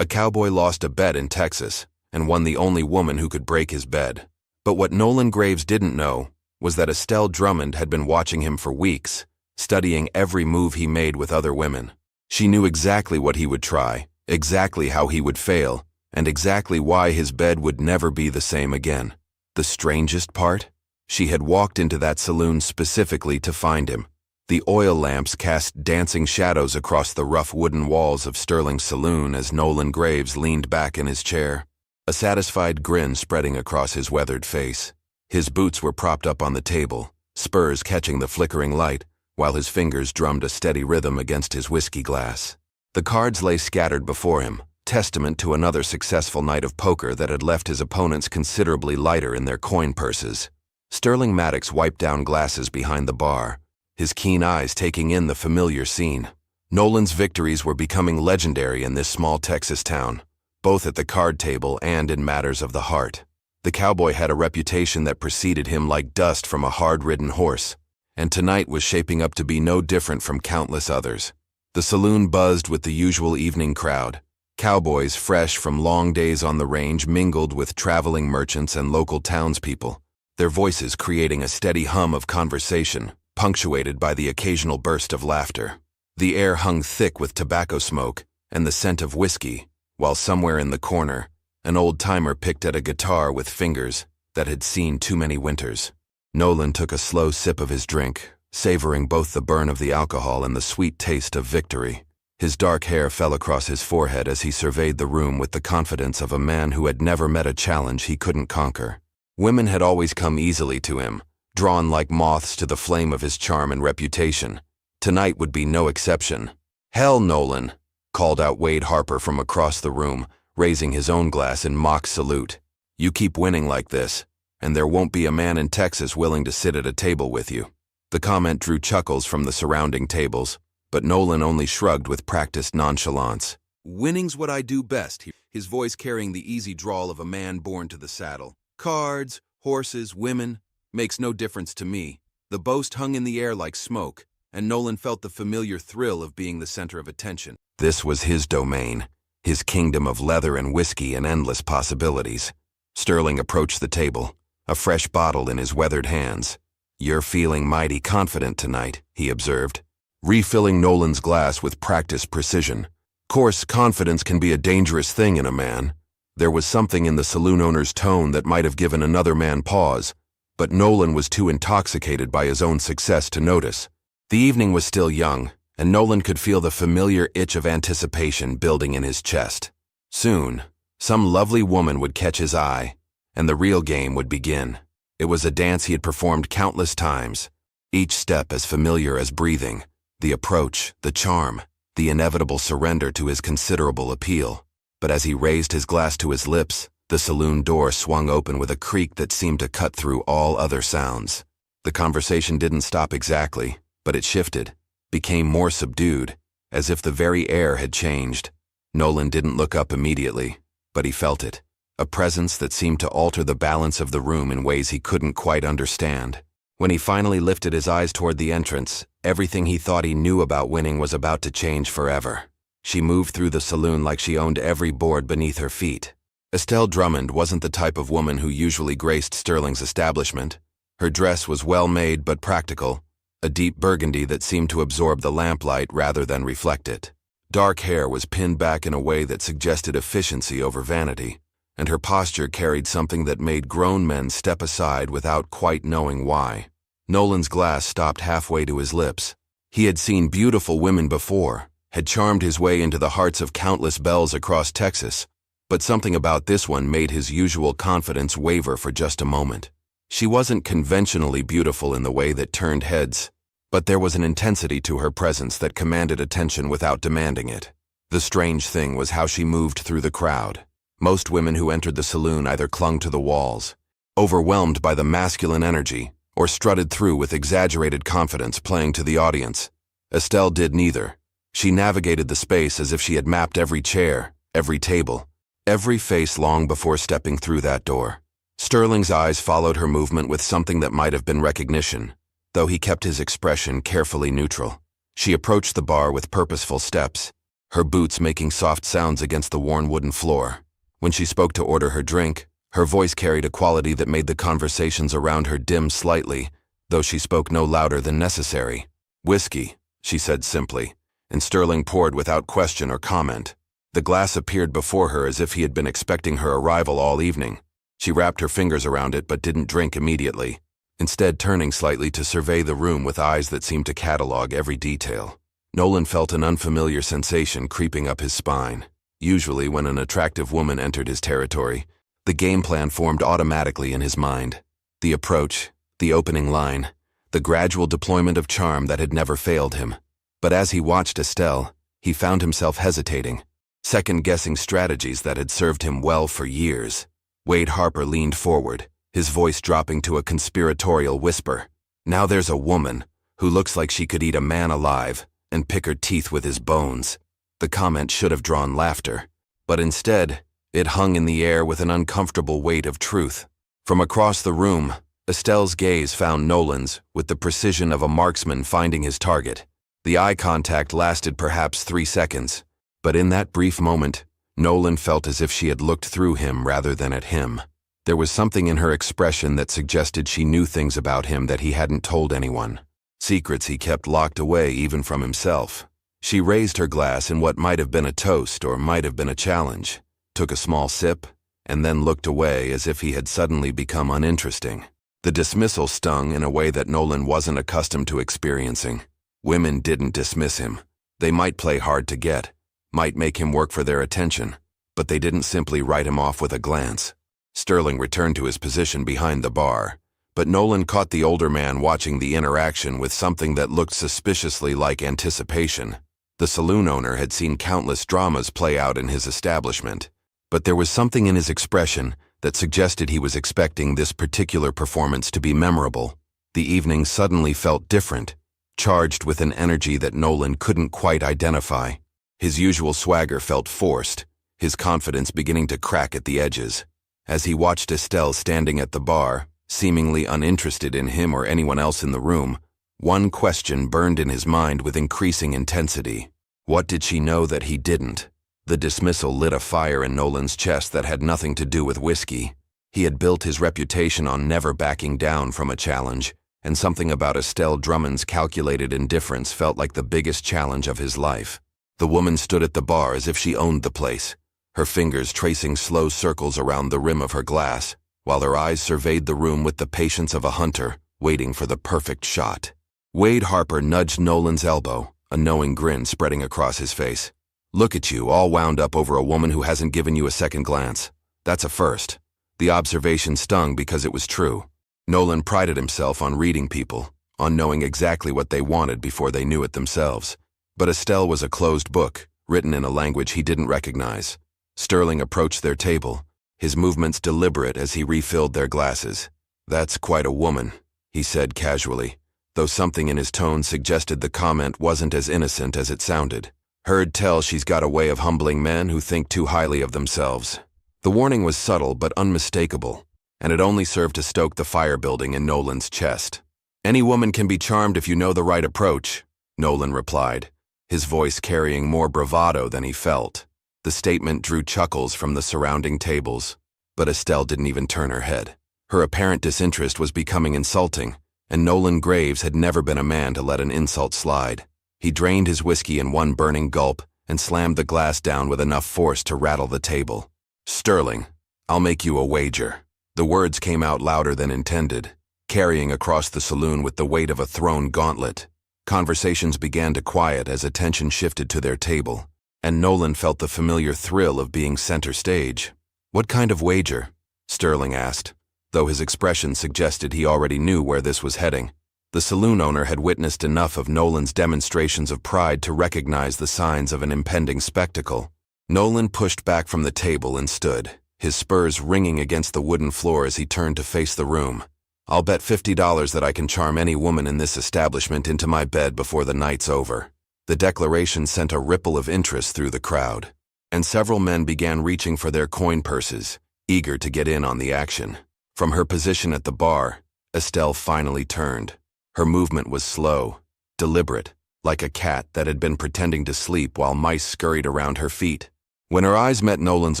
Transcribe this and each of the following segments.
A cowboy lost a bet in Texas and won the only woman who could break his bed. But what Nolan Graves didn't know was that Estelle Drummond had been watching him for weeks, studying every move he made with other women. She knew exactly what he would try, exactly how he would fail, and exactly why his bed would never be the same again. The strangest part? She had walked into that saloon specifically to find him. The oil lamps cast dancing shadows across the rough wooden walls of Sterling's saloon as Nolan Graves leaned back in his chair, a satisfied grin spreading across his weathered face. His boots were propped up on the table, spurs catching the flickering light, while his fingers drummed a steady rhythm against his whiskey glass. The cards lay scattered before him, testament to another successful night of poker that had left his opponents considerably lighter in their coin purses. Sterling Maddox wiped down glasses behind the bar, his keen eyes taking in the familiar scene. Nolan's victories were becoming legendary in this small Texas town, both at the card table and in matters of the heart. The cowboy had a reputation that preceded him like dust from a hard-ridden horse, and tonight was shaping up to be no different from countless others. The saloon buzzed with the usual evening crowd. Cowboys fresh from long days on the range mingled with traveling merchants and local townspeople, their voices creating a steady hum of conversation, punctuated by the occasional burst of laughter. The air hung thick with tobacco smoke and the scent of whiskey, while somewhere in the corner, an old-timer picked at a guitar with fingers that had seen too many winters. Nolan took a slow sip of his drink, savoring both the burn of the alcohol and the sweet taste of victory. His dark hair fell across his forehead as he surveyed the room with the confidence of a man who had never met a challenge he couldn't conquer. Women had always come easily to him, drawn like moths to the flame of his charm and reputation. Tonight would be no exception. "Hell, Nolan," called out Wade Harper from across the room, raising his own glass in mock salute. "You keep winning like this, and there won't be a man in Texas willing to sit at a table with you." The comment drew chuckles from the surrounding tables, but Nolan only shrugged with practiced nonchalance. "Winning's what I do best," his voice carrying the easy drawl of a man born to the saddle. "Cards, horses, women, makes no difference to me." The boast hung in the air like smoke, and Nolan felt the familiar thrill of being the center of attention. This was his domain, his kingdom of leather and whiskey and endless possibilities. Sterling approached the table, a fresh bottle in his weathered hands. "You're feeling mighty confident tonight," he observed, refilling Nolan's glass with practiced precision. Course, confidence can be a dangerous thing in a man. There was something in the saloon owner's tone that might have given another man pause, but Nolan was too intoxicated by his own success to notice. The evening was still young, and Nolan could feel the familiar itch of anticipation building in his chest. Soon, some lovely woman would catch his eye, and the real game would begin. It was a dance he had performed countless times, each step as familiar as breathing, the approach, the charm, the inevitable surrender to his considerable appeal. But as he raised his glass to his lips, the saloon door swung open with a creak that seemed to cut through all other sounds. The conversation didn't stop exactly, but it shifted, became more subdued, as if the very air had changed. Nolan didn't look up immediately, but he felt it, a presence that seemed to alter the balance of the room in ways he couldn't quite understand. When he finally lifted his eyes toward the entrance, everything he thought he knew about winning was about to change forever. She moved through the saloon like she owned every board beneath her feet. Estelle Drummond wasn't the type of woman who usually graced Sterling's establishment. Her dress was well-made but practical, a deep burgundy that seemed to absorb the lamplight rather than reflect it. Dark hair was pinned back in a way that suggested efficiency over vanity, and her posture carried something that made grown men step aside without quite knowing why. Nolan's glass stopped halfway to his lips. He had seen beautiful women before, had charmed his way into the hearts of countless belles across Texas, but something about this one made his usual confidence waver for just a moment. She wasn't conventionally beautiful in the way that turned heads, but there was an intensity to her presence that commanded attention without demanding it. The strange thing was how she moved through the crowd. Most women who entered the saloon either clung to the walls, overwhelmed by the masculine energy, or strutted through with exaggerated confidence playing to the audience. Estelle did neither. She navigated the space as if she had mapped every chair, every table, every face long before stepping through that door. Sterling's eyes followed her movement with something that might have been recognition, though he kept his expression carefully neutral. She approached the bar with purposeful steps, her boots making soft sounds against the worn wooden floor. When she spoke to order her drink, her voice carried a quality that made the conversations around her dim slightly, though she spoke no louder than necessary. "Whiskey," she said simply, and Sterling poured without question or comment. The glass appeared before her as if he had been expecting her arrival all evening. She wrapped her fingers around it but didn't drink immediately, instead turning slightly to survey the room with eyes that seemed to catalog every detail. Nolan felt an unfamiliar sensation creeping up his spine. Usually when an attractive woman entered his territory, the game plan formed automatically in his mind. The approach, the opening line, the gradual deployment of charm that had never failed him. But as he watched Estelle, he found himself hesitating, second-guessing strategies that had served him well for years. Wade Harper leaned forward, his voice dropping to a conspiratorial whisper. "Now there's a woman who looks like she could eat a man alive and pick her teeth with his bones." The comment should have drawn laughter, but instead, it hung in the air with an uncomfortable weight of truth. From across the room, Estelle's gaze found Nolan's with the precision of a marksman finding his target. The eye contact lasted perhaps 3 seconds, but in that brief moment, Nolan felt as if she had looked through him rather than at him. There was something in her expression that suggested she knew things about him that he hadn't told anyone. Secrets he kept locked away even from himself. She raised her glass in what might have been a toast or might have been a challenge, took a small sip, and then looked away as if he had suddenly become uninteresting. The dismissal stung in a way that Nolan wasn't accustomed to experiencing. Women didn't dismiss him. They might play hard to get, might make him work for their attention, but they didn't simply write him off with a glance. Sterling returned to his position behind the bar, but Nolan caught the older man watching the interaction with something that looked suspiciously like anticipation. The saloon owner had seen countless dramas play out in his establishment, but there was something in his expression that suggested he was expecting this particular performance to be memorable. The evening suddenly felt different, charged with an energy that Nolan couldn't quite identify. His usual swagger felt forced, his confidence beginning to crack at the edges. As he watched Estelle standing at the bar, seemingly uninterested in him or anyone else in the room, one question burned in his mind with increasing intensity. What did she know that he didn't? The dismissal lit a fire in Nolan's chest that had nothing to do with whiskey. He had built his reputation on never backing down from a challenge, and something about Estelle Drummond's calculated indifference felt like the biggest challenge of his life. The woman stood at the bar as if she owned the place, her fingers tracing slow circles around the rim of her glass, while her eyes surveyed the room with the patience of a hunter, waiting for the perfect shot. Wade Harper nudged Nolan's elbow, a knowing grin spreading across his face. "Look at you, all wound up over a woman who hasn't given you a second glance. That's a first." The observation stung because it was true. Nolan prided himself on reading people, on knowing exactly what they wanted before they knew it themselves. But Estelle was a closed book, written in a language he didn't recognize. Sterling approached their table, his movements deliberate as he refilled their glasses. "That's quite a woman," he said casually, though something in his tone suggested the comment wasn't as innocent as it sounded. "Heard tell she's got a way of humbling men who think too highly of themselves." The warning was subtle but unmistakable, and it only served to stoke the fire building in Nolan's chest. "Any woman can be charmed if you know the right approach," Nolan replied, his voice carrying more bravado than he felt. The statement drew chuckles from the surrounding tables, but Estelle didn't even turn her head. Her apparent disinterest was becoming insulting, and Nolan Graves had never been a man to let an insult slide. He drained his whiskey in one burning gulp and slammed the glass down with enough force to rattle the table. "Sterling, I'll make you a wager." The words came out louder than intended, carrying across the saloon with the weight of a thrown gauntlet. Conversations began to quiet as attention shifted to their table, and Nolan felt the familiar thrill of being center stage. "What kind of wager?" Sterling asked, though his expression suggested he already knew where this was heading. The saloon owner had witnessed enough of Nolan's demonstrations of pride to recognize the signs of an impending spectacle. Nolan pushed back from the table and stood, his spurs ringing against the wooden floor as he turned to face the room. "I'll bet $50 that I can charm any woman in this establishment into my bed before the night's over." The declaration sent a ripple of interest through the crowd, and several men began reaching for their coin purses, eager to get in on the action. From her position at the bar, Estelle finally turned. Her movement was slow, deliberate, like a cat that had been pretending to sleep while mice scurried around her feet. When her eyes met Nolan's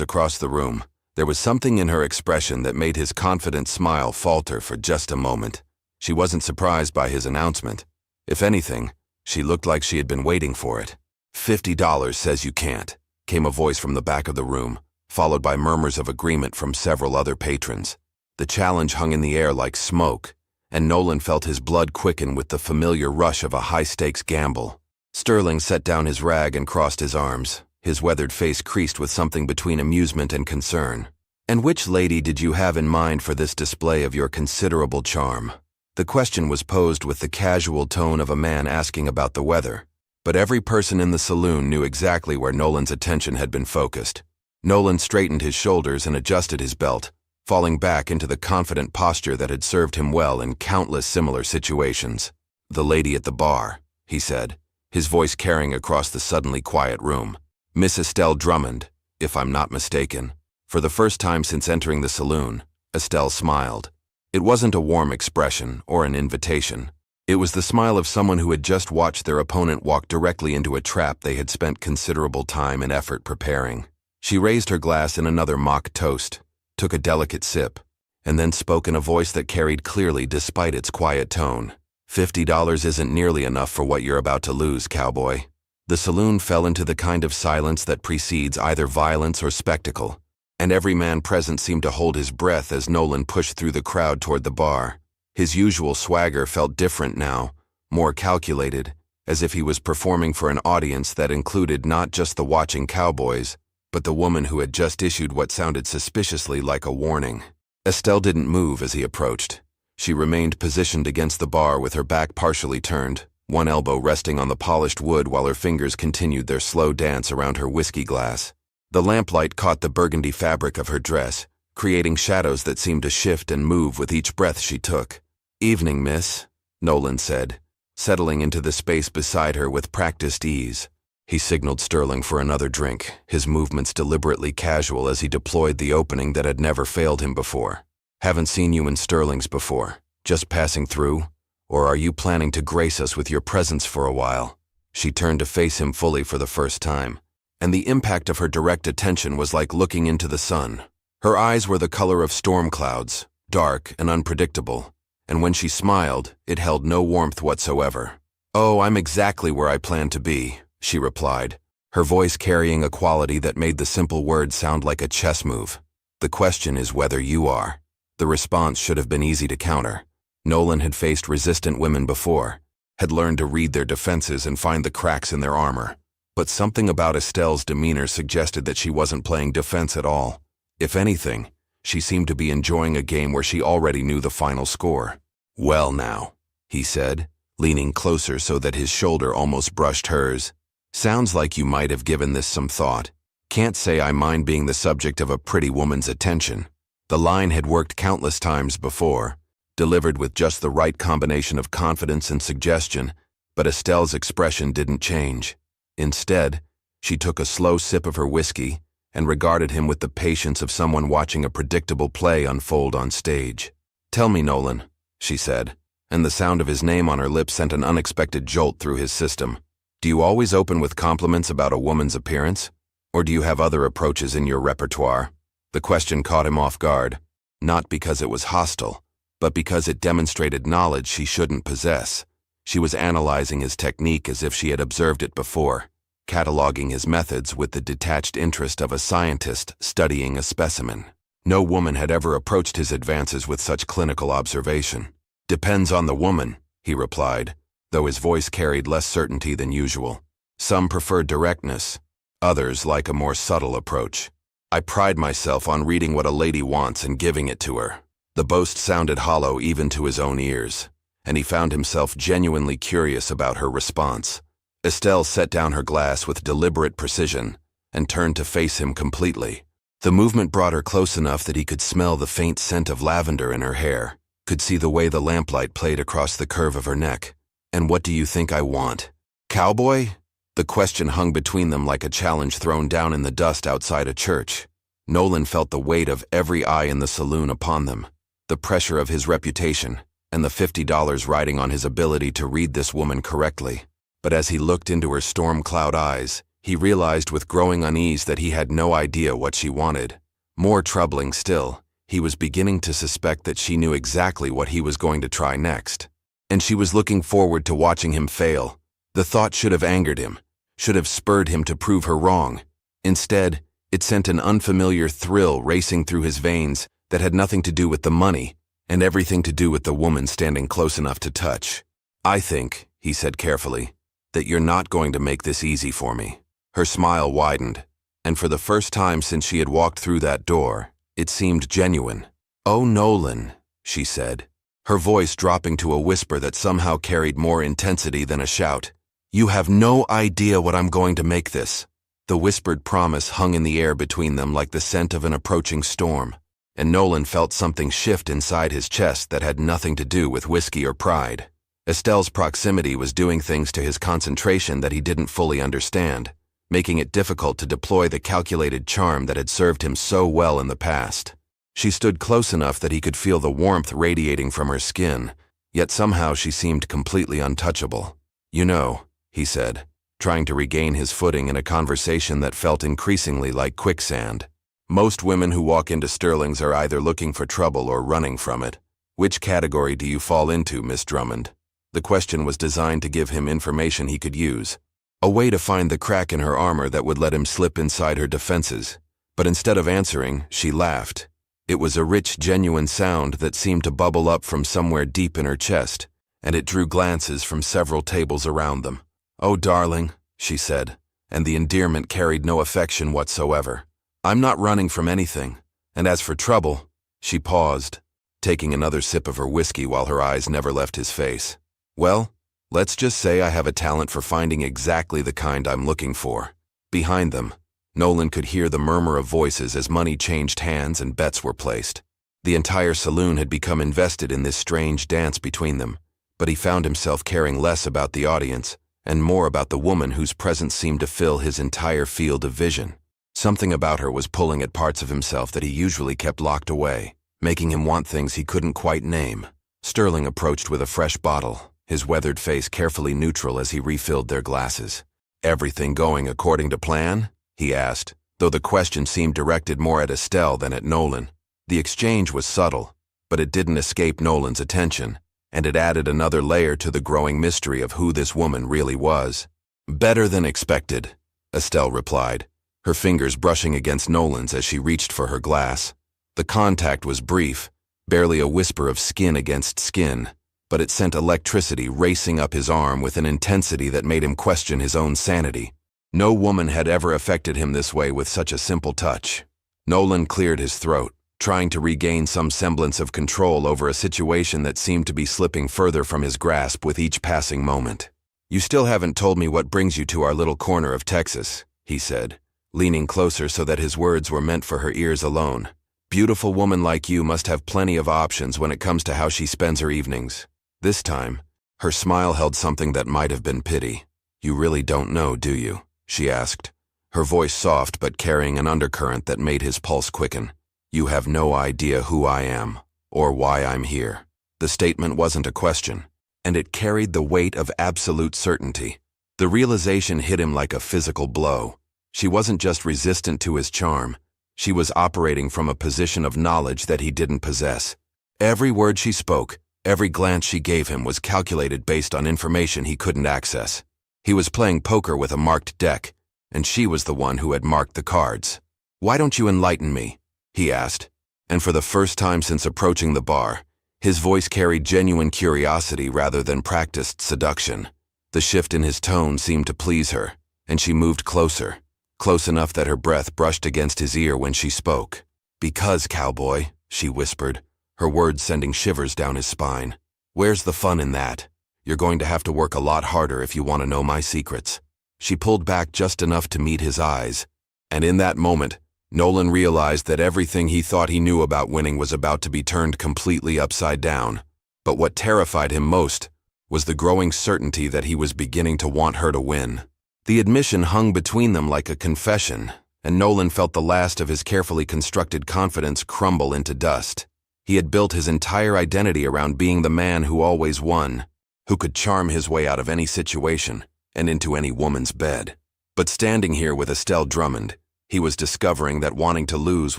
across the room, there was something in her expression that made his confident smile falter for just a moment. She wasn't surprised by his announcement. If anything, she looked like she had been waiting for it. $50 says you can't, came a voice from the back of the room, followed by murmurs of agreement from several other patrons. The challenge hung in the air like smoke, and Nolan felt his blood quicken with the familiar rush of a high-stakes gamble. Sterling set down his rag and crossed his arms, his weathered face creased with something between amusement and concern. "And which lady did you have in mind for this display of your considerable charm?" The question was posed with the casual tone of a man asking about the weather, but every person in the saloon knew exactly where Nolan's attention had been focused. Nolan straightened his shoulders and adjusted his belt, falling back into the confident posture that had served him well in countless similar situations. "The lady at the bar," he said, his voice carrying across the suddenly quiet room. "Miss Estelle Drummond, if I'm not mistaken." For the first time since entering the saloon, Estelle smiled. It wasn't a warm expression or an invitation. It was the smile of someone who had just watched their opponent walk directly into a trap they had spent considerable time and effort preparing. She raised her glass in another mock toast, took a delicate sip, and then spoke in a voice that carried clearly despite its quiet tone. $50 isn't nearly enough for what you're about to lose, Cowboy." The saloon fell into the kind of silence that precedes either violence or spectacle, and every man present seemed to hold his breath as Nolan pushed through the crowd toward the bar. His usual swagger felt different now, more calculated, as if he was performing for an audience that included not just the watching cowboys, but the woman who had just issued what sounded suspiciously like a warning. Estelle didn't move as he approached. She remained positioned against the bar with her back partially turned, one elbow resting on the polished wood while her fingers continued their slow dance around her whiskey glass. The lamplight caught the burgundy fabric of her dress, creating shadows that seemed to shift and move with each breath she took. "Evening, miss," Nolan said, settling into the space beside her with practiced ease. He signaled Sterling for another drink, his movements deliberately casual as he deployed the opening that had never failed him before. "Haven't seen you in Sterling's before. Just passing through? Or are you planning to grace us with your presence for a while?" She turned to face him fully for the first time, and the impact of her direct attention was like looking into the sun. Her eyes were the color of storm clouds, dark and unpredictable, and when she smiled, it held no warmth whatsoever. "Oh, I'm exactly where I plan to be," she replied, her voice carrying a quality that made the simple words sound like a chess move. "The question is whether you are." The response should have been easy to counter. Nolan had faced resistant women before, had learned to read their defenses and find the cracks in their armor. But something about Estelle's demeanor suggested that she wasn't playing defense at all. If anything, she seemed to be enjoying a game where she already knew the final score. "Well now," he said, leaning closer so that his shoulder almost brushed hers. "Sounds like you might have given this some thought. Can't say I mind being the subject of a pretty woman's attention." The line had worked countless times before, delivered with just the right combination of confidence and suggestion, but Estelle's expression didn't change. Instead, she took a slow sip of her whiskey and regarded him with the patience of someone watching a predictable play unfold on stage. "Tell me, Nolan," she said, and the sound of his name on her lips sent an unexpected jolt through his system. "Do you always open with compliments about a woman's appearance? Or do you have other approaches in your repertoire?" The question caught him off guard, not because it was hostile, but because it demonstrated knowledge she shouldn't possess. She was analyzing his technique as if she had observed it before, cataloging his methods with the detached interest of a scientist studying a specimen. No woman had ever approached his advances with such clinical observation. "Depends on the woman," he replied, though his voice carried less certainty than usual. "Some prefer directness, others like a more subtle approach. I pride myself on reading what a lady wants and giving it to her." The boast sounded hollow even to his own ears, and he found himself genuinely curious about her response. Estelle set down her glass with deliberate precision and turned to face him completely. The movement brought her close enough that he could smell the faint scent of lavender in her hair, could see the way the lamplight played across the curve of her neck. "And what do you think I want? Cowboy?" The question hung between them like a challenge thrown down in the dust outside a church. Nolan felt the weight of every eye in the saloon upon them, the pressure of his reputation, and the $50 riding on his ability to read this woman correctly. But as he looked into her storm cloud eyes, he realized with growing unease that he had no idea what she wanted. More troubling still, he was beginning to suspect that she knew exactly what he was going to try next. And she was looking forward to watching him fail. The thought should have angered him, should have spurred him to prove her wrong. Instead, it sent an unfamiliar thrill racing through his veins that had nothing to do with the money and everything to do with the woman standing close enough to touch. "I think," he said carefully, "that you're not going to make this easy for me." Her smile widened, and for the first time since she had walked through that door, it seemed genuine. "Oh, Nolan," she said, her voice dropping to a whisper that somehow carried more intensity than a shout. "You have no idea what I'm going to make this." The whispered promise hung in the air between them like the scent of an approaching storm, and Nolan felt something shift inside his chest that had nothing to do with whiskey or pride. Estelle's proximity was doing things to his concentration that he didn't fully understand, making it difficult to deploy the calculated charm that had served him so well in the past. She stood close enough that he could feel the warmth radiating from her skin, yet somehow she seemed completely untouchable. "You know," he said, trying to regain his footing in a conversation that felt increasingly like quicksand. "Most women who walk into Sterling's are either looking for trouble or running from it. Which category do you fall into, Miss Drummond?" The question was designed to give him information he could use, a way to find the crack in her armor that would let him slip inside her defenses. But instead of answering, she laughed. It was a rich, genuine sound that seemed to bubble up from somewhere deep in her chest, and it drew glances from several tables around them. "Oh, darling," she said, and the endearment carried no affection whatsoever. "I'm not running from anything, and as for trouble," she paused, taking another sip of her whiskey while her eyes never left his face. "Well, let's just say I have a talent for finding exactly the kind I'm looking for." Behind them, Nolan could hear the murmur of voices as money changed hands and bets were placed. The entire saloon had become invested in this strange dance between them, but he found himself caring less about the audience and more about the woman whose presence seemed to fill his entire field of vision. Something about her was pulling at parts of himself that he usually kept locked away, making him want things he couldn't quite name. Sterling approached with a fresh bottle, his weathered face carefully neutral as he refilled their glasses. "Everything going according to plan?" he asked, though the question seemed directed more at Estelle than at Nolan. The exchange was subtle, but it didn't escape Nolan's attention, and it added another layer to the growing mystery of who this woman really was. "Better than expected," Estelle replied, her fingers brushing against Nolan's as she reached for her glass. The contact was brief, barely a whisper of skin against skin, but it sent electricity racing up his arm with an intensity that made him question his own sanity. No woman had ever affected him this way with such a simple touch. Nolan cleared his throat, trying to regain some semblance of control over a situation that seemed to be slipping further from his grasp with each passing moment. "You still haven't told me what brings you to our little corner of Texas," he said, leaning closer so that his words were meant for her ears alone. "Beautiful woman like you must have plenty of options when it comes to how she spends her evenings." This time, her smile held something that might have been pity. "You really don't know, do you?" she asked, her voice soft but carrying an undercurrent that made his pulse quicken. "You have no idea who I am, or why I'm here." The statement wasn't a question, and it carried the weight of absolute certainty. The realization hit him like a physical blow. She wasn't just resistant to his charm, she was operating from a position of knowledge that he didn't possess. Every word she spoke, every glance she gave him was calculated based on information he couldn't access. He was playing poker with a marked deck, and she was the one who had marked the cards. "Why don't you enlighten me?" he asked, and for the first time since approaching the bar, his voice carried genuine curiosity rather than practiced seduction. The shift in his tone seemed to please her, and she moved closer, close enough that her breath brushed against his ear when she spoke. "Because, Cowboy," she whispered, her words sending shivers down his spine. "Where's the fun in that? You're going to have to work a lot harder if you want to know my secrets." She pulled back just enough to meet his eyes, and in that moment, Nolan realized that everything he thought he knew about winning was about to be turned completely upside down. But what terrified him most was the growing certainty that he was beginning to want her to win. The admission hung between them like a confession, and Nolan felt the last of his carefully constructed confidence crumble into dust. He had built his entire identity around being the man who always won, who could charm his way out of any situation, and into any woman's bed. But standing here with Estelle Drummond, he was discovering that wanting to lose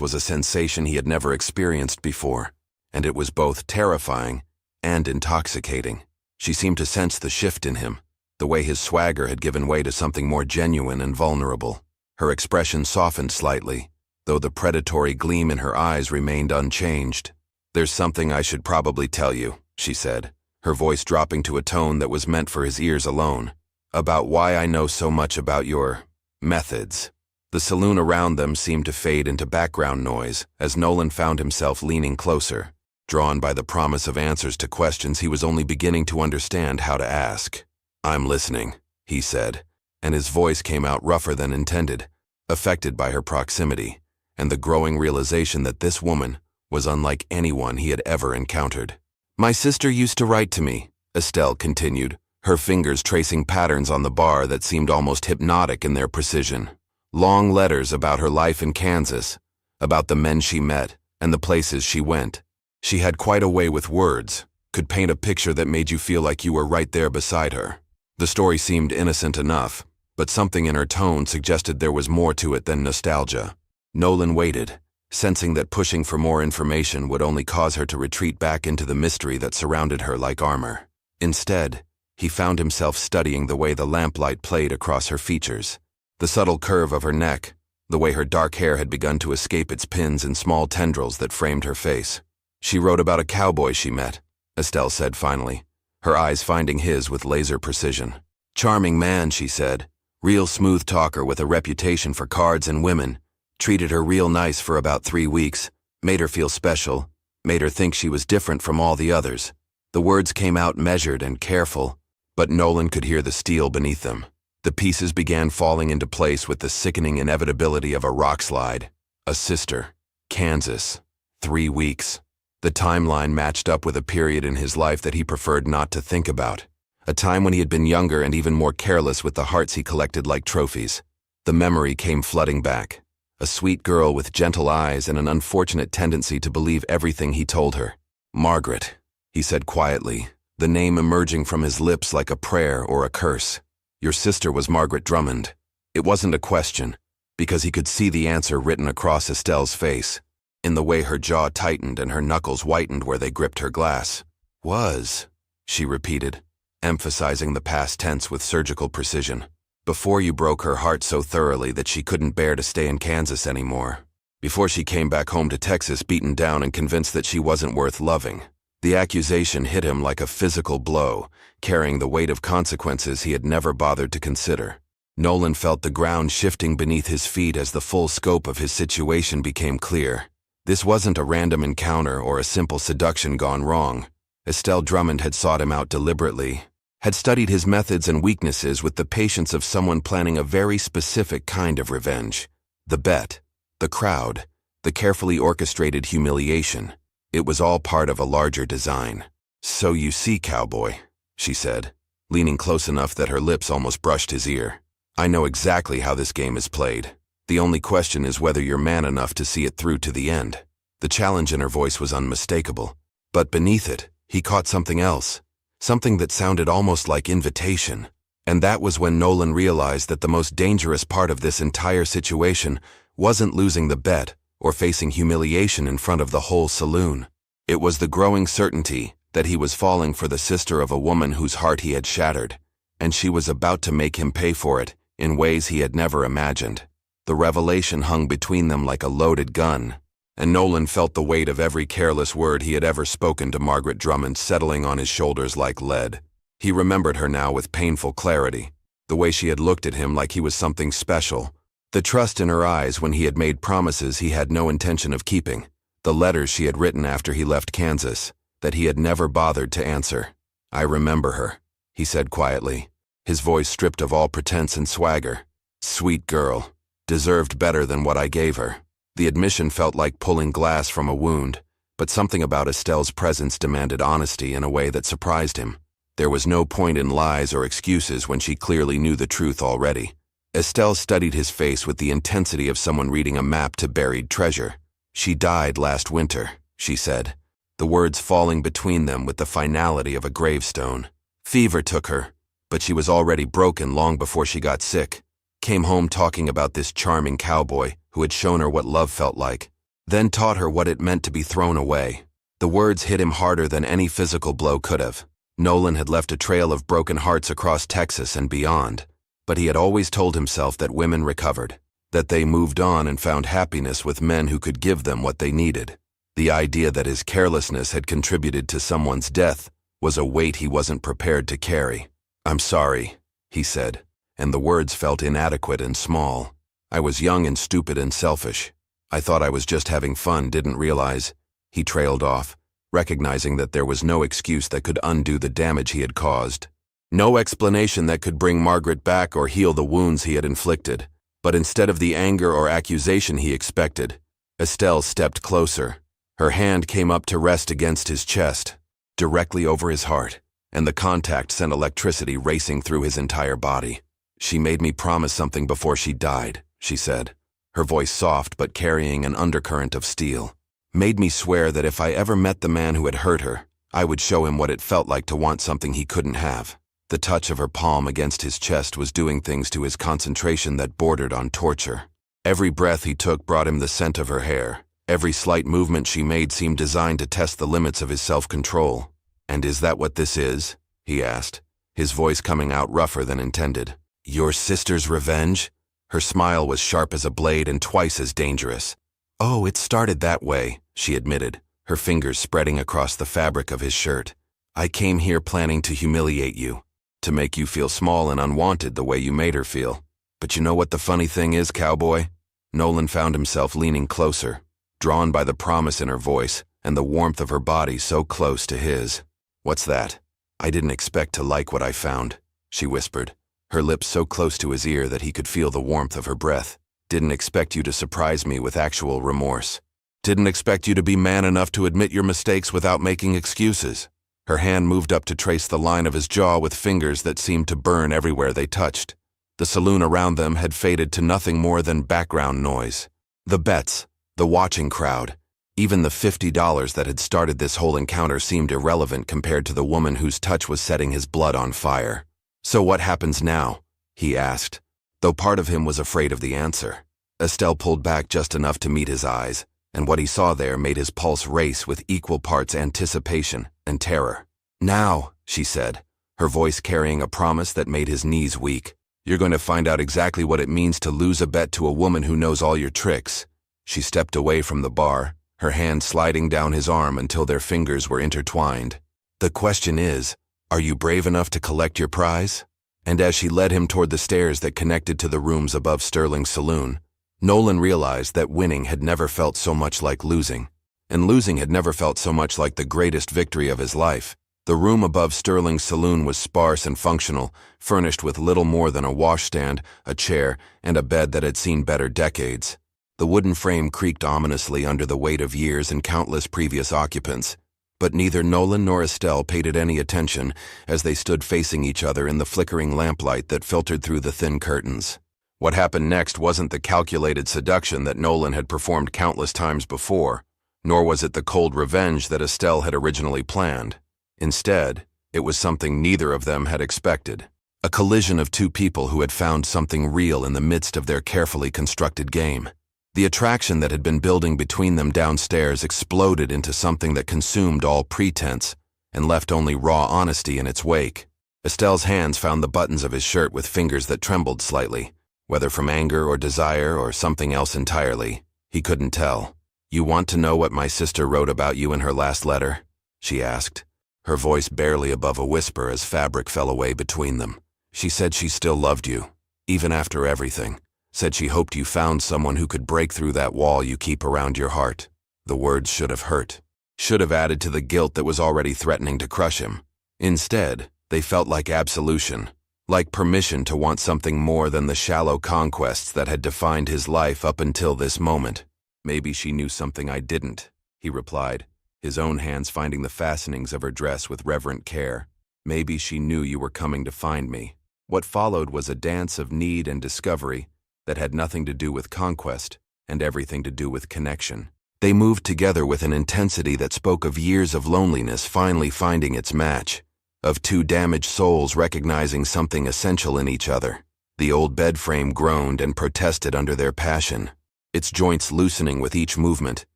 was a sensation he had never experienced before, and it was both terrifying and intoxicating. She seemed to sense the shift in him, the way his swagger had given way to something more genuine and vulnerable. Her expression softened slightly, though the predatory gleam in her eyes remained unchanged. "There's something I should probably tell you," she said, her voice dropping to a tone that was meant for his ears alone, "about why I know so much about your methods." The saloon around them seemed to fade into background noise as Nolan found himself leaning closer, drawn by the promise of answers to questions he was only beginning to understand how to ask. "I'm listening," he said, and his voice came out rougher than intended, affected by her proximity, and the growing realization that this woman was unlike anyone he had ever encountered. "My sister used to write to me," Estelle continued, her fingers tracing patterns on the bar that seemed almost hypnotic in their precision. Long letters about her life in Kansas, about the men she met and the places she went. She had quite a way with words, could paint a picture that made you feel like you were right there beside her. The story seemed innocent enough, but something in her tone suggested there was more to it than nostalgia. Nolan waited, sensing that pushing for more information would only cause her to retreat back into the mystery that surrounded her like armor. Instead, he found himself studying the way the lamplight played across her features, the subtle curve of her neck, the way her dark hair had begun to escape its pins and small tendrils that framed her face. "She wrote about a cowboy she met," Estelle said finally, her eyes finding his with laser precision. "Charming man," she said, "real smooth talker with a reputation for cards and women. Treated her real nice for about 3 weeks, made her feel special, made her think she was different from all the others." The words came out measured and careful, but Nolan could hear the steel beneath them. The pieces began falling into place with the sickening inevitability of a rockslide. A sister. Kansas. 3 weeks. The timeline matched up with a period in his life that he preferred not to think about. A time when he had been younger and even more careless with the hearts he collected like trophies. The memory came flooding back. A sweet girl with gentle eyes and an unfortunate tendency to believe everything he told her. "Margaret," he said quietly, the name emerging from his lips like a prayer or a curse. "Your sister was Margaret Drummond." It wasn't a question, because he could see the answer written across Estelle's face, in the way her jaw tightened and her knuckles whitened where they gripped her glass. "Was," she repeated, emphasizing the past tense with surgical precision. "Before you broke her heart so thoroughly that she couldn't bear to stay in Kansas anymore. Before she came back home to Texas beaten down and convinced that she wasn't worth loving." The accusation hit him like a physical blow, carrying the weight of consequences he had never bothered to consider. Nolan felt the ground shifting beneath his feet as the full scope of his situation became clear. This wasn't a random encounter or a simple seduction gone wrong. Estelle Drummond had sought him out deliberately, had studied his methods and weaknesses with the patience of someone planning a very specific kind of revenge. The bet, the crowd, the carefully orchestrated humiliation. It was all part of a larger design. "So you see, Cowboy," she said, leaning close enough that her lips almost brushed his ear. "I know exactly how this game is played. The only question is whether you're man enough to see it through to the end." The challenge in her voice was unmistakable, but beneath it, he caught something else, something that sounded almost like invitation. And that was when Nolan realized that the most dangerous part of this entire situation wasn't losing the bet or facing humiliation in front of the whole saloon. It was the growing certainty that he was falling for the sister of a woman whose heart he had shattered, and she was about to make him pay for it in ways he had never imagined. The revelation hung between them like a loaded gun, and Nolan felt the weight of every careless word he had ever spoken to Margaret Drummond settling on his shoulders like lead. He remembered her now with painful clarity, the way she had looked at him like he was something special, the trust in her eyes when he had made promises he had no intention of keeping, the letters she had written after he left Kansas that he had never bothered to answer. "I remember her," he said quietly, his voice stripped of all pretense and swagger. "Sweet girl. Deserved better than what I gave her." The admission felt like pulling glass from a wound, but something about Estelle's presence demanded honesty in a way that surprised him. There was no point in lies or excuses when she clearly knew the truth already. Estelle studied his face with the intensity of someone reading a map to buried treasure. "She died last winter," she said, the words falling between them with the finality of a gravestone. "Fever took her, but she was already broken long before she got sick. Came home talking about this charming cowboy who had shown her what love felt like, then taught her what it meant to be thrown away. The words hit him harder than any physical blow could have. Nolan had left a trail of broken hearts across Texas and beyond, but he had always told himself that women recovered, that they moved on and found happiness with men who could give them what they needed. The idea that his carelessness had contributed to someone's death was a weight he wasn't prepared to carry. "I'm sorry," he said, and the words felt inadequate and small. "I was young and stupid and selfish. I thought I was just having fun, didn't realize." He trailed off, recognizing that there was no excuse that could undo the damage he had caused. No explanation that could bring Margaret back or heal the wounds he had inflicted. But instead of the anger or accusation he expected, Estelle stepped closer. Her hand came up to rest against his chest, directly over his heart, and the contact sent electricity racing through his entire body. "She made me promise something before she died," she said, her voice soft but carrying an undercurrent of steel. "Made me swear that if I ever met the man who had hurt her, I would show him what it felt like to want something he couldn't have." The touch of her palm against his chest was doing things to his concentration that bordered on torture. Every breath he took brought him the scent of her hair. Every slight movement she made seemed designed to test the limits of his self-control. "And is that what this is?" he asked, his voice coming out rougher than intended. "Your sister's revenge?" Her smile was sharp as a blade and twice as dangerous. "Oh, it started that way," she admitted, her fingers spreading across the fabric of his shirt. "I came here planning to humiliate you, to make you feel small and unwanted the way you made her feel. But you know what the funny thing is, cowboy?" Nolan found himself leaning closer, drawn by the promise in her voice and the warmth of her body so close to his. "What's that?" "I didn't expect to like what I found," she whispered, her lips so close to his ear that he could feel the warmth of her breath. "Didn't expect you to surprise me with actual remorse. Didn't expect you to be man enough to admit your mistakes without making excuses." Her hand moved up to trace the line of his jaw with fingers that seemed to burn everywhere they touched. The saloon around them had faded to nothing more than background noise. The bets, the watching crowd, even the $50 that had started this whole encounter seemed irrelevant compared to the woman whose touch was setting his blood on fire. "So what happens now?" he asked, though part of him was afraid of the answer. Estelle pulled back just enough to meet his eyes, and what he saw there made his pulse race with equal parts anticipation and terror. "Now," she said, her voice carrying a promise that made his knees weak, "you're going to find out exactly what it means to lose a bet to a woman who knows all your tricks." She stepped away from the bar, her hand sliding down his arm until their fingers were intertwined. "The question is, are you brave enough to collect your prize?" And as she led him toward the stairs that connected to the rooms above Sterling's saloon, Nolan realized that winning had never felt so much like losing, and losing had never felt so much like the greatest victory of his life. The room above Sterling's saloon was sparse and functional, furnished with little more than a washstand, a chair, and a bed that had seen better decades. The wooden frame creaked ominously under the weight of years and countless previous occupants, but neither Nolan nor Estelle paid it any attention as they stood facing each other in the flickering lamplight that filtered through the thin curtains. What happened next wasn't the calculated seduction that Nolan had performed countless times before, nor was it the cold revenge that Estelle had originally planned. Instead, it was something neither of them had expected. A collision of two people who had found something real in the midst of their carefully constructed game. The attraction that had been building between them downstairs exploded into something that consumed all pretense and left only raw honesty in its wake. Estelle's hands found the buttons of his shirt with fingers that trembled slightly. Whether from anger or desire or something else entirely, he couldn't tell. "You want to know what my sister wrote about you in her last letter?" she asked, her voice barely above a whisper as fabric fell away between them. "She said she still loved you, even after everything. Said she hoped you found someone who could break through that wall you keep around your heart." The words should have hurt, should have added to the guilt that was already threatening to crush him. Instead, they felt like absolution, like permission to want something more than the shallow conquests that had defined his life up until this moment. "Maybe she knew something I didn't," he replied, his own hands finding the fastenings of her dress with reverent care. "Maybe she knew you were coming to find me." What followed was a dance of need and discovery that had nothing to do with conquest and everything to do with connection. They moved together with an intensity that spoke of years of loneliness finally finding its match. of two damaged souls recognizing something essential in each other. The old bed frame groaned and protested under their passion, its joints loosening with each movement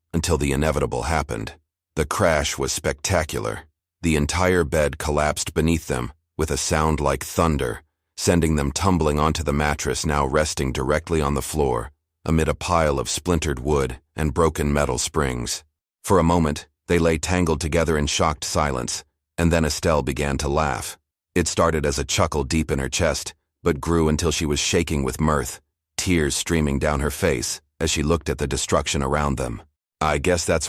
until the inevitable happened. The crash was spectacular. The entire bed collapsed beneath them with a sound like thunder, sending them tumbling onto the mattress now resting directly on the floor, amid a pile of splintered wood and broken metal springs. For a moment, they lay tangled together in shocked silence, and then Estelle began to laugh. It started as a chuckle deep in her chest, but grew until she was shaking with mirth, tears streaming down her face as she looked at the destruction around them. "I guess that's